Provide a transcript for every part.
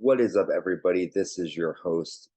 What is up, everybody? This is your host,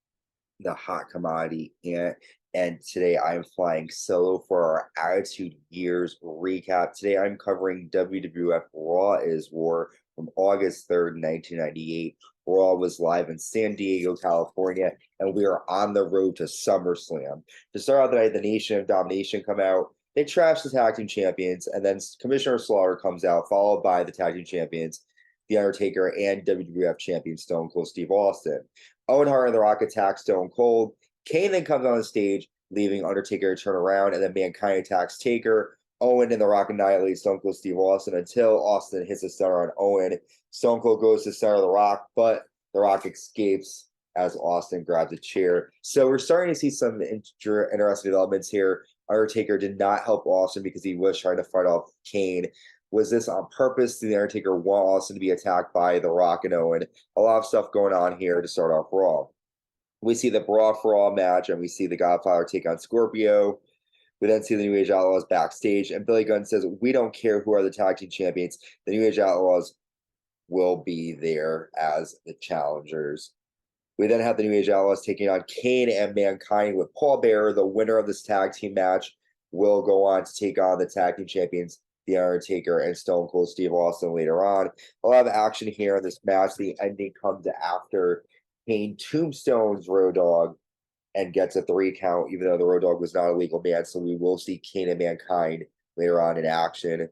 the hot commodity, and today I'm flying solo for our Attitude Years recap. Today I'm covering WWF Raw Is War from August 3rd, 1998. Raw was live in San Diego, California, and we are on the road to SummerSlam. To start out the night, the Nation of Domination come out. They trash the tag team champions, and then Commissioner Slaughter comes out, followed by the tag team champions, The Undertaker, and WWF champion Stone Cold Steve Austin. Owen Hart and The Rock attack Stone Cold. Kane then comes on the stage, leaving Undertaker to turn around, and then Mankind attacks Taker. Owen and The Rock annihilate Stone Cold Steve Austin until Austin hits a stunner on Owen. Stone Cold goes to center The Rock, but The Rock escapes as Austin grabs a chair. So we're starting to see some interesting developments here. Undertaker did not help Austin because he was trying to fight off Kane. Was this on purpose? Did The Undertaker want Austin to be attacked by The Rock and Owen? A lot of stuff going on here to start off Raw. We see the Brawl for All match, and we see the Godfather take on Scorpio. We then see the New Age Outlaws backstage, and Billy Gunn says, "We don't care who are the tag team champions. The New Age Outlaws will be there as the challengers." We then have the New Age Outlaws taking on Kane and Mankind with Paul Bearer. The winner of this tag team match will go on to take on the tag team champions, The Undertaker and Stone Cold Steve Austin, later on. A lot of action here in this match. The ending comes after Kane tombstones Road Dogg and gets a 3 count, even though the Road Dogg was not a legal man. So we will see Kane and Mankind later on in action.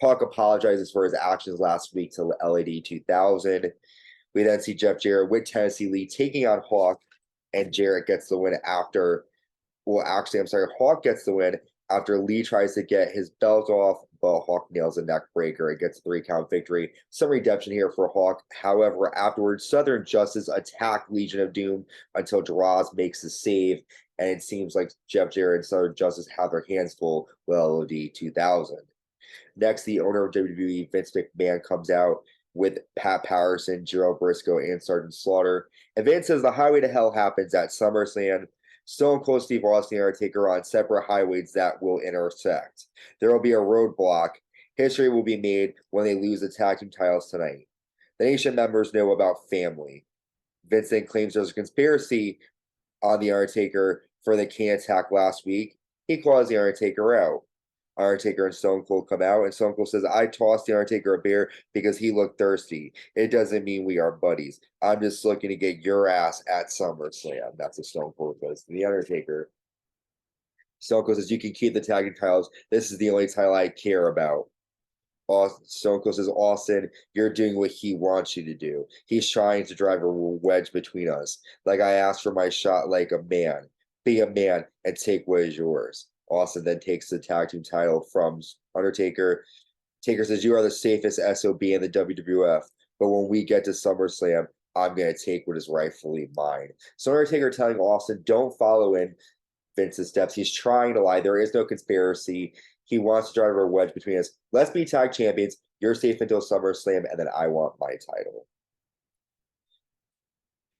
Pac apologizes for his actions last week to LAD 2000. We then see Jeff Jarrett with Tennessee Lee taking on Hawk, and Jarrett gets the win after. Well, actually, I'm sorry, Hawk gets the win after Lee tries to get his belt off, but Hawk nails a neck breaker. It gets a 3 count victory. Some redemption here for Hawk. However, afterwards, Southern Justice attack Legion of Doom until Droz makes the save, and it seems like Jeff Jarrett and Southern Justice have their hands full with LOD 2000. Next, the owner of WWE, Vince McMahon, comes out with Pat Patterson, Gerald Briscoe, and Sergeant Slaughter. And Vince says the highway to hell happens at SummerSlam. Stone Cold Steve Austin and Undertaker on separate highways that will intersect. There will be a roadblock. History will be made when they lose the tag team titles tonight. The Nation members know about family. Vince then claims there's a conspiracy on The Undertaker for the Kane attack last week. He calls The Undertaker out. Undertaker and Stone Cold come out, and Stone Cold says, "I tossed The Undertaker a beer because he looked thirsty. It doesn't mean we are buddies. I'm just looking to get your ass at SummerSlam." That's what Stone Cold says to The Undertaker. Stone Cold says, "You can keep the tag team titles. This is the only title I care about." Stone Cold says, "Austin, you're doing what he wants you to do. He's trying to drive a wedge between us. Like I asked for my shot like a man. Be a man and take what is yours." Austin then takes the tag team title from Undertaker. Taker says, "You are the safest SOB in the WWF, but when we get to SummerSlam, I'm going to take what is rightfully mine." So Undertaker telling Austin, don't follow in Vince's steps. He's trying to lie. There is no conspiracy. He wants to drive a wedge between us. Let's be tag champions. You're safe until SummerSlam, and then I want my title.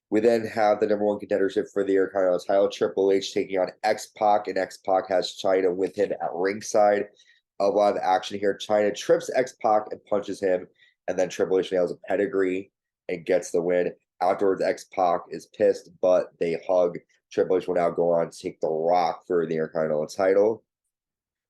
We then have the #1 contendership for the Intercontinental title, Triple H taking on X-Pac, and X-Pac has China with him at ringside. A lot of action here. China trips X-Pac and punches him, and then Triple H nails a pedigree and gets the win. Afterwards, X-Pac is pissed, but they hug. Triple H will now go on to take The Rock for the Intercontinental title.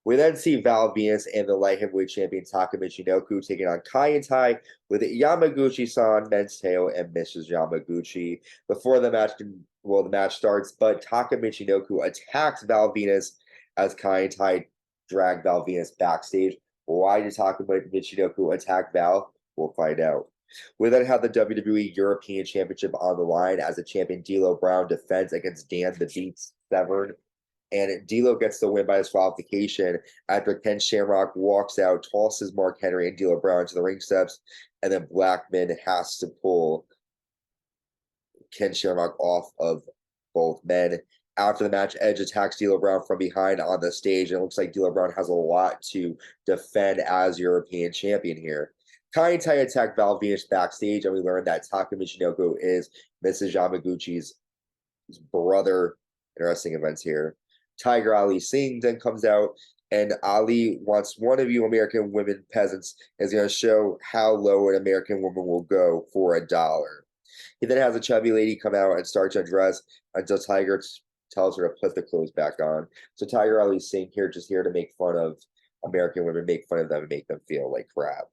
We then see Val Venus and the light heavyweight champion Taka Michinoku taking on Kai and Tai with Yamaguchi-san, Men's Teo, and Mrs. Yamaguchi. Before the match starts, but Taka Michinoku attacks Val Venus as Kai and Tai drag Val Venus backstage. Why did Taka Michinoku attack Val? We'll find out. We then have the WWE European Championship on the line as the champion D'Lo Brown defends against Dan the Beat Severn. And D'Lo gets the win by disqualification after Ken Shamrock walks out, tosses Mark Henry and D'Lo Brown to the ring steps, and then Blackman has to pull Ken Shamrock off of both men. After the match, Edge attacks D'Lo Brown from behind on the stage, and it looks like D'Lo Brown has a lot to defend as European champion here. Kai and Tai attack Val Venus backstage, and we learn that Taka Michinoku is Mrs. Yamaguchi's brother. Interesting events here. Tiger Ali Singh then comes out, and Ali wants one of you American women peasants is going to show how low an American woman will go for $1. He then has a chubby lady come out and start to undress until Tiger tells her to put the clothes back on. So Tiger Ali's saying here, just here to make fun of American women, make fun of them, and make them feel like crap.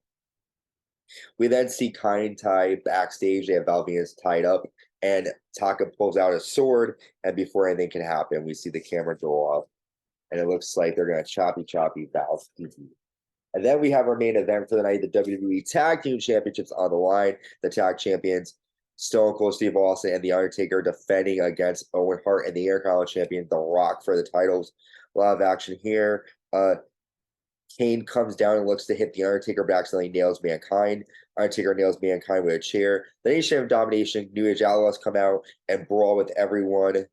We then see Kai and Tai backstage. They have Val Venus tied up, and Taka pulls out a sword. And before anything can happen, we see the camera go off, and it looks like they're going to choppy Val's TV. And then we have our main event for the night, the WWE Tag Team Championships on the line. The tag champions, Stone Cold Steve Austin and The Undertaker, defending against Owen Hart and the Intercontinental Champion, The Rock, for the titles. A lot of action here. Kane comes down and looks to hit The Undertaker, but accidentally nails Mankind. Undertaker nails Mankind with a chair. The Nation of Domination, New Age Outlaws come out and brawl with everyone.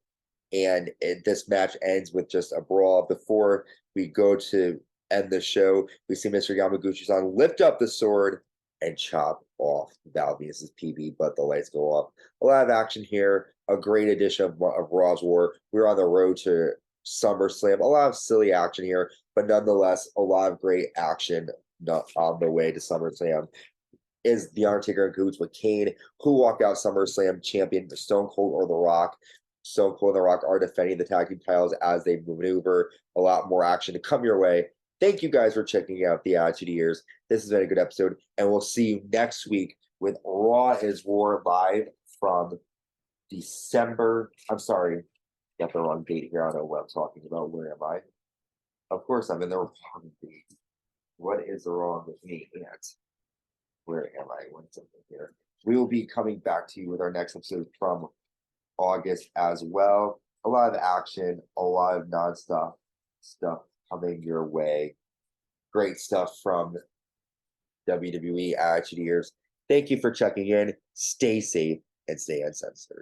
And this match ends with just a brawl. Before we go to end the show, we see Mr. Yamaguchi-san lift up the sword and chop off Val Venus's PB, but the lights go off. A lot of action here. A great edition of Raw Is War. We're on the road to SummerSlam. A lot of silly action here, but nonetheless, a lot of great action on the way to SummerSlam. Is The Undertaker in cahoots with Kane, who walk out SummerSlam champion, Stone Cold or The Rock. Stone Cold and The Rock are defending the tag team titles as they maneuver. A lot more action to come your way. Thank you guys for checking out the Attitude Years. This has been a good episode, and we'll see you next week with Raw Is War live from December. I'm sorry, got the wrong date here. I don't know what I'm talking about. Where am I? Of course, I'm in the wrong date. What is wrong with me, Aunt? Where am I? What's up here? We will be coming back to you with our next episode from August as well. A lot of action, a lot of non-stop stuff coming your way. Great stuff from WWE Attitude Years. Thank you for checking in. Stay safe and stay uncensored.